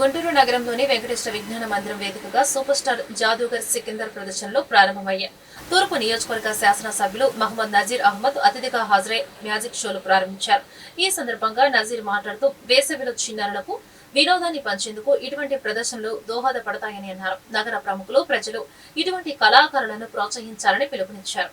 గుంటూరు నగరంలోని వెంకటేశ్వర విజ్ఞాన మందిరం వేదికగా సూపర్ స్టార్ జాదూగర్ సికిందర్ ప్రదర్శనలో ప్రారంభమయ్యాయి. తూర్పు నియోజకవర్గ శాసనసభ్యులు మహమ్మద్ నజీర్ అహ్మద్ అతిథిగా హాజరై మ్యాజిక్ షోలు ప్రారంభించారు. ఈ సందర్భంగా నజీర్ మాట్లాడుతూ వేసవిలో చిన్నారులకు వినోదాన్ని పంచేందుకు ఇటువంటి ప్రదర్శనలు దోహదపడతాయని అన్నారు. నగర ప్రముఖులు, ప్రజలు ఇటువంటి కళాకారులను ప్రోత్సహించాలని పిలుపునిచ్చారు.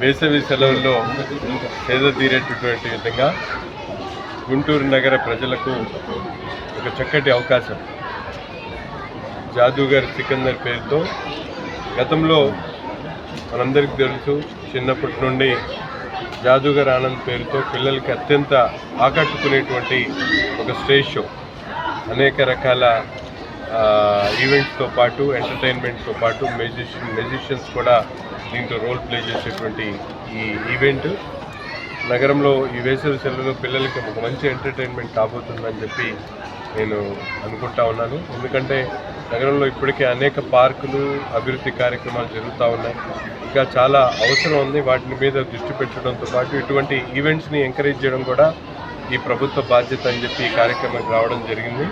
వేసవి సెలవుల్లో సేద తీరేటటువంటి విధంగా గుంటూరు నగర ప్రజలకు ఒక చక్కటి అవకాశం. జాదూగర్ సికందర్ పేరుతో గతంలో మనందరికీ తెలుసు, చిన్నప్పటి నుండి జాదూగర్ ఆనంద్ పేరుతో పిల్లలకి అత్యంత ఆకట్టుకునేటువంటి ఒక స్టేజ్ షో, అనేక రకాల ఈవెంట్స్తో పాటు ఎంటర్టైన్మెంట్తో పాటు మ్యూజిషియన్స్ కూడా దీంట్లో రోల్ ప్లే చేసేటువంటి ఈ ఈవెంట్ నగరంలో ఈ వేసవి సెలవులో పిల్లలకి ఒక మంచి ఎంటర్టైన్మెంట్ కాబోతుందని చెప్పి నేను అనుకుంటా ఉన్నాను. ఎందుకంటే నగరంలో ఇప్పటికే అనేక పార్కులు, అభివృద్ధి కార్యక్రమాలు జరుగుతూ ఉన్నాయి. ఇంకా చాలా అవసరం ఉంది. వాటి మీద దృష్టి పెట్టడంతో పాటు ఇటువంటి ఈవెంట్స్ని ఎంకరేజ్ చేయడం కూడా ఈ ప్రభుత్వ బాధ్యత అని చెప్పి ఈ కార్యక్రమానికి రావడం జరిగింది.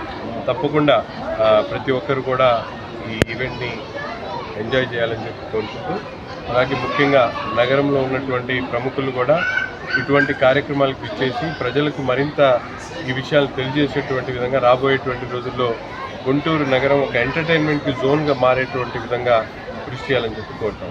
తప్పకుండా ప్రతి ఒక్కరు కూడా ఈ ఈవెంట్ని ఎంజాయ్ చేయాలని చెప్పి కోరుకుంటూ, అలాగే ముఖ్యంగా నగరంలో ఉన్నటువంటి ప్రముఖులు కూడా ఇటువంటి కార్యక్రమాలకు ఇచ్చేసి ప్రజలకు మరింత ఈ విషయాలు తెలియజేసేటువంటి విధంగా రాబోయేటువంటి రోజుల్లో గుంటూరు నగరం ఒక ఎంటర్టైన్మెంట్కి జోన్గా మారేటువంటి విధంగా కృషి చేయాలని చెప్పి కోరుతాం.